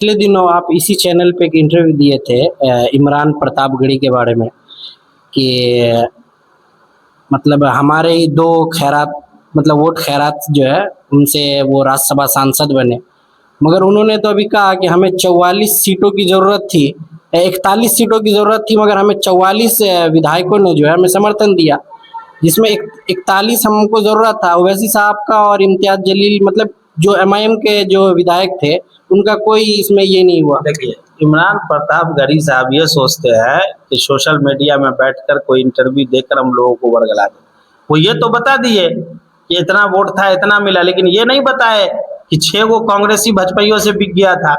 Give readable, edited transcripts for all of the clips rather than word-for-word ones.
पिछले दिनों आप इसी चैनल पे एक इंटरव्यू दिए थे इमरान प्रतापगढ़ी के बारे में कि मतलब हमारे ही दो खैरात मतलब वोट खैरात जो है उनसे वो राज्यसभा सांसद बने। मगर उन्होंने तो अभी कहा कि हमें 44 सीटों की जरूरत थी, 41 सीटों की जरूरत थी, मगर हमें 44 विधायकों ने जो है हमें समर्थन दिया, जिसमें 41 हमको जरूरत था। ओवैसी साहब का और इम्तियाज जलील मतलब जो एमआईएम के जो विधायक थे उनका कोई इसमें ये नहीं हुआ। देखिए, इमरान प्रतापगढ़ी साहब ये सोचते हैं कि सोशल मीडिया में बैठकर कोई इंटरव्यू देकर हम लोगों को वर्गला दें। वो ये तो बता दिए कि इतना वोट था, इतना मिला, लेकिन ये नहीं बताए कि 6 गो कांग्रेसी भाजपाइयों से बिक गया था।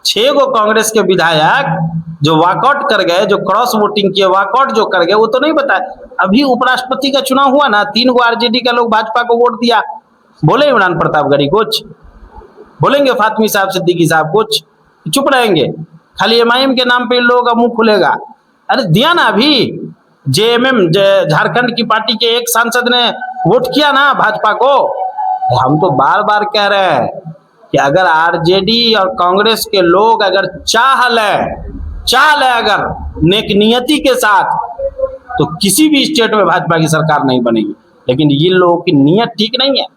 6 गो कांग्रेस के विधायक जो वॉकआउट कर गए, जो क्रॉस वोटिंग किए, वॉकआउट जो कर गए, वो तो नहीं बताए। अभी उपराष्ट्रपति का चुनाव हुआ ना, 3 गो आरजेडी का लोग भाजपा को वोट दिया। बोले इमरान प्रतापगढ़ी कुछ बोलेंगे? फातमी साहब, सिद्दीकी साहब कुछ चुप रहेंगे? खाली एमआईएम के नाम पे इन लोगों का मुंह खुलेगा। अरे दिया ना, अभी जेएमएम झारखंड की पार्टी के एक सांसद ने वोट किया ना भाजपा को। हम तो बार बार कह रहे हैं कि अगर आरजेडी और कांग्रेस के लोग अगर चाह ले अगर नेक नियति के साथ, तो किसी भी स्टेट में भाजपा की सरकार नहीं बनेगी। लेकिन ये लोगों की नीयत ठीक नहीं है।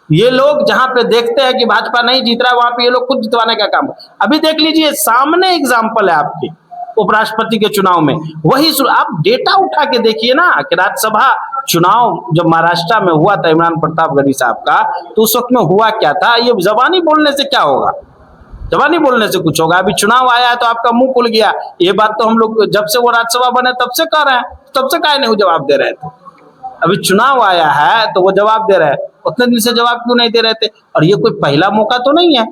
ये लोग जहां पे देखते हैं कि भाजपा नहीं जीत रहा, वहां पे ये लोग खुद जितवाने का काम। अभी देख लीजिए, सामने एग्जाम्पल है आपके उपराष्ट्रपति के चुनाव में। वही आप डेटा उठा के देखिए ना कि राज्यसभा चुनाव जब महाराष्ट्र में हुआ था इमरान प्रतापगढ़ी साहब का, तो उस वक्त में हुआ क्या था। ये जबानी बोलने से क्या होगा? जबानी बोलने से कुछ होगा? अभी चुनाव आया है तो आपका मुंह खुल गया। ये बात तो हम लोग जब से वो राज्यसभा बने तब से कर रहे हैं, तब से काहे नहीं जवाब दे रहे थे। अभी चुनाव आया है तो वो जवाब दे रहे हैं, उतने दिन से जवाब क्यों नहीं दे रहे थे? और ये कोई पहला मौका तो नहीं है।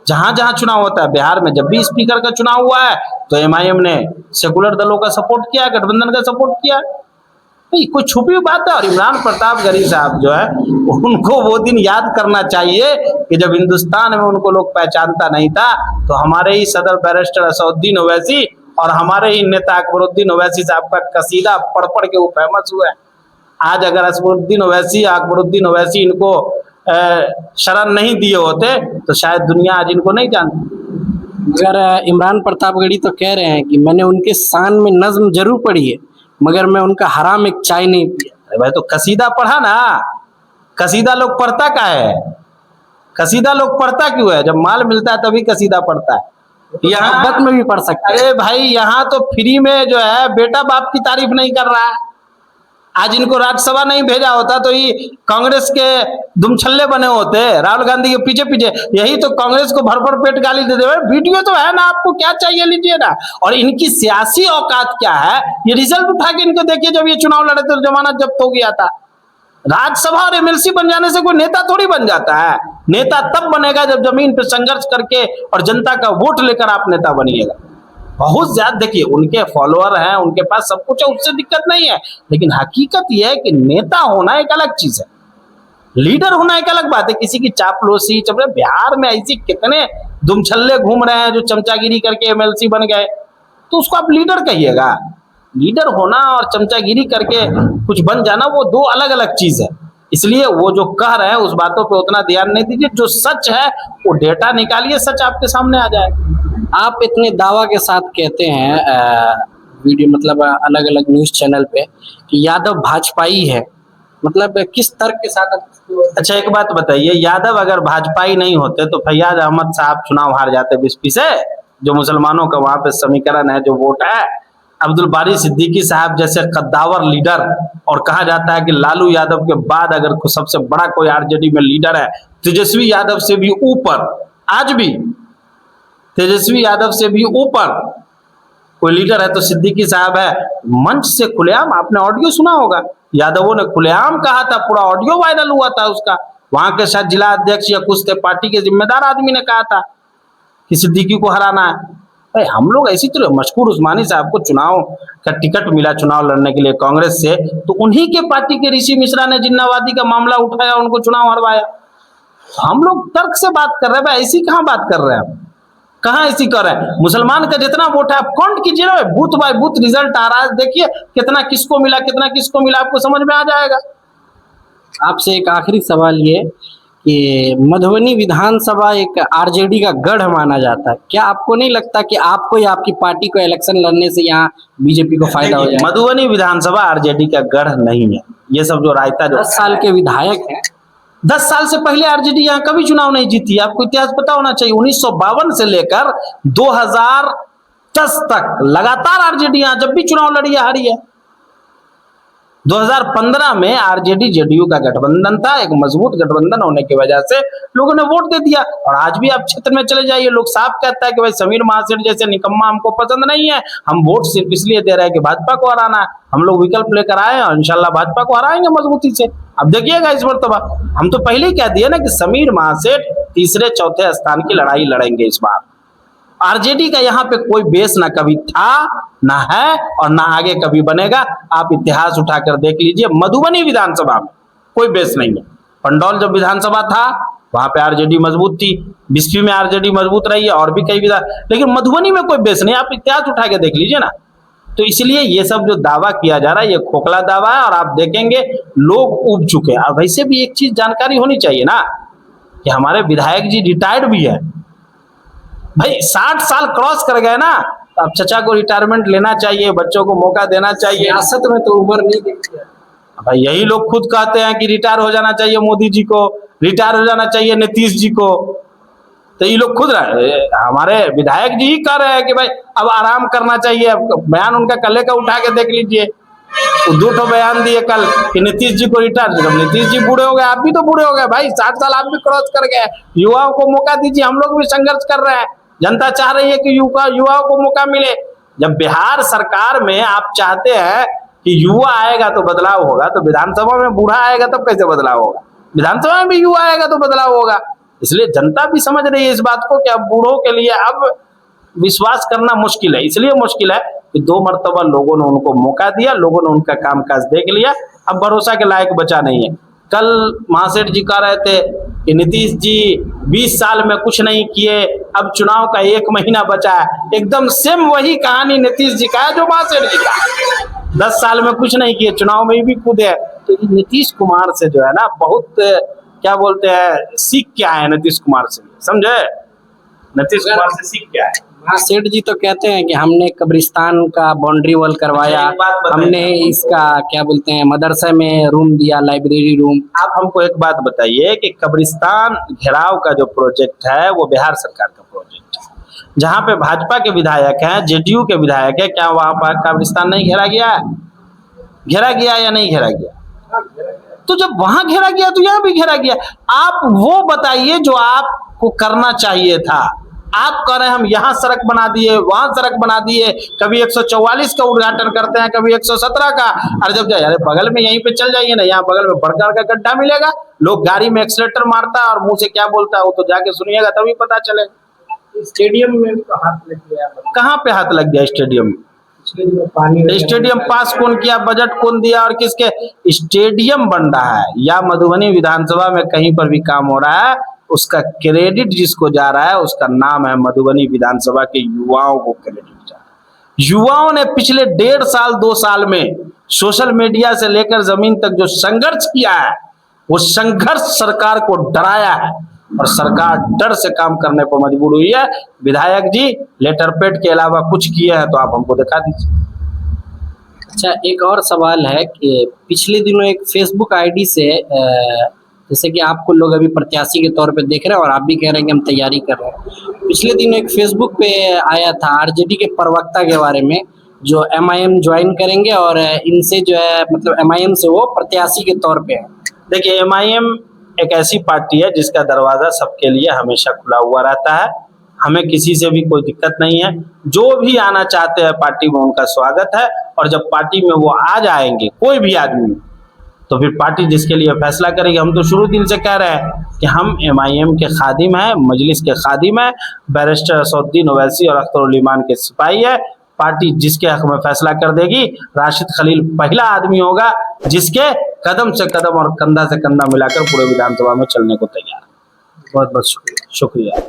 जहां जहां चुनाव होता है, बिहार में जब भी स्पीकर का चुनाव हुआ है तो एमआईएम ने सेकुलर दलों का सपोर्ट किया, गठबंधन का सपोर्ट किया। कोई छुपी बात है। और इमरान प्रतापगढ़ी साहब जो है, उनको वो दिन याद करना चाहिए कि जब हिंदुस्तान में उनको लोग पहचानता नहीं था, तो हमारे ही सदर बैरिस्टर असदुद्दीन ओवैसी और हमारे ही नेता अकबरुद्दीन ओवैसी साहब का कसीदा पढ़ पढ़ के वो फेमस हुए। आज अगर असदुद्दीन ओवैसी, अकबरुद्दीन ओवैसी इनको शरण नहीं दिए होते तो शायद दुनिया आज इनको नहीं जानती। मगर इमरान प्रतापगढ़ी तो कह रहे हैं कि मैंने उनके शान में नज्म जरूर पढ़ी है, मगर मैं उनका हराम एक चाय नहीं पिया। भाई तो कसीदा पढ़ा ना। कसीदा लोग पढ़ता क्या है? कसीदा लोग पढ़ता क्यों है? जब माल मिलता है तभी कसीदा पढ़ता है। यहाँ में भी पढ़ सकते हैं। अरे भाई, यहाँ तो फ्री में जो है बेटा बाप की तारीफ नहीं कर रहा है। आज इनको राज्यसभा नहीं भेजा होता तो ये कांग्रेस के दुमछल्ले बने होते, राहुल गांधी के पीछे पीछे। यही तो कांग्रेस को भर भर पेट गाली देते हुए। वीडियो तो है ना, आपको क्या चाहिए लीजिए ना। और इनकी सियासी औकात क्या है, ये रिजल्ट उठा के इनको देखिए। जब ये चुनाव लड़े तो जमानत जब्त हो गया था। राज्यसभा और एमएलसी बन जाने से कोई नेता थोड़ी बन जाता है। नेता तब बनेगा जब जमीन पर संघर्ष करके और जनता का वोट लेकर आप नेता बनिएगा। बहुत ज्यादा देखिए, उनके फॉलोअर हैं, उनके पास सब कुछ है, उससे दिक्कत नहीं है। लेकिन हकीकत यह है कि नेता होना एक अलग चीज है, लीडर होना एक अलग बात है। किसी की चापलूसी चपले, बिहार में ऐसी कितने दुमछल्ले घूम रहे हैं जो चमचागिरी करके एमएलसी बन गए, तो उसको आप लीडर कहिएगा? लीडर होना और चमचागिरी करके कुछ बन जाना वो दो अलग अलग चीज है। इसलिए वो जो कह रहे हैं उस बातों पे उतना ध्यान नहीं दीजिए। जो सच है वो डेटा निकालिए, सच आपके सामने आ जाएगा। आप इतने दावा के साथ कहते हैं वीडियो मतलब अलग अलग न्यूज चैनल पे कि यादव भाजपाई है, मतलब किस तर्क के साथ? अच्छा एक बात बताइए, यादव अगर भाजपाई नहीं होते तो फैयाज अहमद साहब चुनाव हार जाते बीसपी से? जो मुसलमानों का वहां पे समीकरण है, जो वोट है। अब्दुल बारी सिद्दीकी साहब जैसे कद्दावर लीडर, और कहा जाता है कि लालू यादव के बाद अगर सबसे बड़ा कोई आरजेडी में लीडर है, तेजस्वी यादव से भी ऊपर, आज भी तेजस्वी यादव से भी ऊपर कोई लीडर है तो सिद्दीकी साहब है। मंच से खुलेआम, आपने ऑडियो सुना होगा, यादवों ने खुलेआम कहा था, पूरा ऑडियो वायरल हुआ था उसका। वहां के शायद जिला अध्यक्ष या कुछ थे पार्टी के जिम्मेदार आदमी ने कहा था कि सिद्दीकी को हराना है। भाई हम लोग ऐसी तो मशकूर उस्मानी साहब को चुनाव का टिकट मिला चुनाव लड़ने के लिए कांग्रेस से, तो उन्हीं के पार्टी के ऋषि मिश्रा ने जिन्नावादी का मामला उठाया, उनको चुनाव हरवाया। हम लोग तर्क से बात कर रहे हैं भाई, ऐसी कहाँ बात कर रहे हैं? कहाँ ऐसी कर रहे हैं? मुसलमान का जितना वोट है आप काउंट कीजिए ना, बूथ बाय बूथ रिजल्ट आ रहा है, देखिए कितना किसको मिला, कितना किसको मिला, आपको समझ में आ जाएगा। आपसे एक आखिरी सवाल ये कि मधुबनी विधानसभा एक आरजेडी का गढ़ माना जाता है, क्या आपको नहीं लगता कि आपको या आपकी पार्टी को इलेक्शन लड़ने से यहाँ बीजेपी को फायदा हो देखिए, जाए? मधुबनी विधानसभा आरजेडी का गढ़ नहीं है। ये सब जो रायता जो 10 साल के विधायक हैं। 10 साल से पहले आरजेडी यहाँ कभी चुनाव नहीं जीती। आपको इतिहास पता होना चाहिए। 1952 से लेकर 2010 तक लगातार आरजेडी यहाँ जब भी चुनाव लड़ी है हारी है। 2015 में आरजेडी जेडीयू का गठबंधन था, एक मजबूत गठबंधन होने की वजह से लोगों ने वोट दे दिया। और आज भी आप क्षेत्र में चले जाइए, लोग साफ कहता है कि भाई समीर महासेठ जैसे निकम्मा हमको पसंद नहीं है, हम वोट सिर्फ इसलिए दे रहे हैं कि भाजपा को हराना है। हम लोग विकल्प लेकर आए और इंशाल्लाह भाजपा को हराएंगे मजबूती से। अब देखिएगा इस मरतबा हम तो पहले ही कह दिए ना कि समीर महासेठ तीसरे चौथे स्थान की लड़ाई लड़ेंगे इस बार। आरजेडी का यहाँ पे कोई बेस ना कभी था, ना है और ना आगे कभी बनेगा। आप इतिहास उठाकर देख लीजिए, मधुबनी विधानसभा में कोई बेस नहीं है। पंडौल जब विधानसभा था वहां पे आरजेडी मजबूत थी, बिस्फी में आरजेडी मजबूत रही है और भी कई विधान, लेकिन मधुबनी में कोई बेस नहीं। आप इतिहास उठा के देख लीजिए ना। तो इसलिए ये सब जो दावा किया जा रहा है ये खोखला दावा है और आप देखेंगे लोग उब चुके हैं। और वैसे भी एक चीज जानकारी होनी चाहिए ना कि हमारे विधायक जी रिटायर्ड भी है भाई, 60 साल क्रॉस कर गए ना। अब चचा को रिटायरमेंट लेना चाहिए, बच्चों को मौका देना चाहिए। सियासत में तो उम्र नहीं देखती है। भाई यही लोग खुद कहते हैं कि रिटायर हो जाना चाहिए मोदी जी को, रिटायर हो जाना चाहिए नीतीश जी को। तो ये लोग खुद हमारे विधायक जी ही कह रहे हैं कि भाई अब आराम करना चाहिए। बयान उनका कल का उठा के देख लीजिए, 2 बयान दिए कल कि नीतीश जी को रिटायर। जब नीतीश जी बूढ़े हो गए, आप भी तो बूढ़े हो गए भाई, 60 साल आप भी क्रॉस कर गए। युवाओं को मौका दीजिए, हम लोग भी संघर्ष कर रहे हैं। जनता चाह रही है कि युवाओं को मौका मिले। जब बिहार सरकार में आप चाहते हैं कि युवा आएगा तो बदलाव होगा, तो विधानसभा में बूढ़ा आएगा तब कैसे बदलाव होगा? विधानसभा में भी युवा आएगा तो बदलाव होगा। इसलिए जनता भी समझ रही है इस बात को कि अब बूढ़ों के लिए अब विश्वास करना मुश्किल है। इसलिए मुश्किल है कि 2 मरतबा लोगों ने उनको मौका दिया, लोगों ने उनका कामकाज देख लिया, अब भरोसा के लायक बचा नहीं है। कल महासेठ जी कह रहे थे कि नीतीश जी 20 साल में कुछ नहीं किए, अब चुनाव का 1 महीना बचा है। एकदम सेम वही कहानी नीतीश जी का है जो महासेठ जी का। 10 साल में कुछ नहीं किए, चुनाव में भी कूदे। तो नीतीश कुमार से जो है ना बहुत क्या बोलते हैं, सीख क्या है नीतीश कुमार से, समझे? नीतीश कुमार से सीख क्या है? सेठ जी तो कहते हैं कि हमने कब्रिस्तान का बाउंड्री वॉल करवाया, हमने इसका क्या बोलते हैं मदरसा में रूम दिया, लाइब्रेरी रूम। आप हमको एक बात बताइए कि कब्रिस्तान घेराव का जो प्रोजेक्ट है वो बिहार सरकार का प्रोजेक्ट है, जहाँ पे भाजपा के विधायक हैं, जेडीयू के विधायक है, क्या वहां पर कब्रिस्तान नहीं घेरा गया है? घेरा गया या नहीं घेरा गया? तो जब वहां घेरा गया तो यहाँ भी घेरा गया। आप वो बताइए जो आपको करना चाहिए था। आप कह रहे हैं हम यहाँ सड़क बना दिए, वहां सड़क बना दिए, कभी 144 का उद्घाटन करते हैं, कभी 117 का। अरे जब जाए बगल में यहीं पे चल जाइए ना, यहाँ बगल में बड़का का गड्ढा मिलेगा, लोग गाड़ी में एक्सीलेटर मारता है और मुंह से क्या बोलता है वो तो जाके सुनिएगा तभी पता चलेगा। स्टेडियम में हाथ लग गया। कहाँ पे हाथ लग गया स्टेडियम में? स्टेडियम पास कौन किया, बजट कौन दिया और किसके? स्टेडियम बन रहा है या मधुबनी विधानसभा में कहीं पर भी काम हो रहा है, उसका क्रेडिट जिसको जा रहा है उसका नाम है मधुबनी विधानसभा के युवाओं को क्रेडिट जा रहा है। युवाओं ने पिछले 1.5 साल 2 साल में सोशल मीडिया से लेकर जमीन तक जो संघर्ष किया है, वो संघर्ष सरकार को डराया है और सरकार डर से काम करने पर मजबूर हुई है। विधायक जी लेटर पैड के अलावा कुछ किए हैं तो आप हमको दिखा दीजिए। अच्छा, एक और सवाल है कि पिछले दिनों एक फेसबुक आईडी से जैसे कि आपको लोग अभी प्रत्याशी के तौर पे देख रहे हैं और आप भी कह रहे हैं कि हम तैयारी कर रहे हैं, पिछले दिनों एक फेसबुक पे आया था आरजेडी के प्रवक्ता के बारे में जो एमआईएम ज्वाइन करेंगे और इनसे जो है मतलब एमआईएम से वो प्रत्याशी के तौर पे है। देखिए, एमआईएम एक ऐसी पार्टी है जिसका दरवाजा सबके लिए हमेशा खुला हुआ रहता है। हमें किसी से भी कोई दिक्कत नहीं है, जो भी आना चाहते हैं पार्टी में उनका स्वागत है। और जब पार्टी में वो आ जाएंगे कोई भी आदमी, तो फिर पार्टी जिसके लिए फैसला करेगी। हम तो शुरू दिन से कह रहे हैं कि हम एमआईएम के खादिम हैं, मजलिस के खादिम हैं, बैरिस्टर असदुद्दीन ओवैसी और अख्तर उल ईमान के सिपाही है। पार्टी जिसके हक में फैसला कर देगी, राशिद खलील पहला आदमी होगा जिसके कदम से कदम और कंधा से कंधा मिलाकर पूरे विधानसभा में चलने को तैयार है। बहुत बहुत शुक्रिया। शुक्रिया।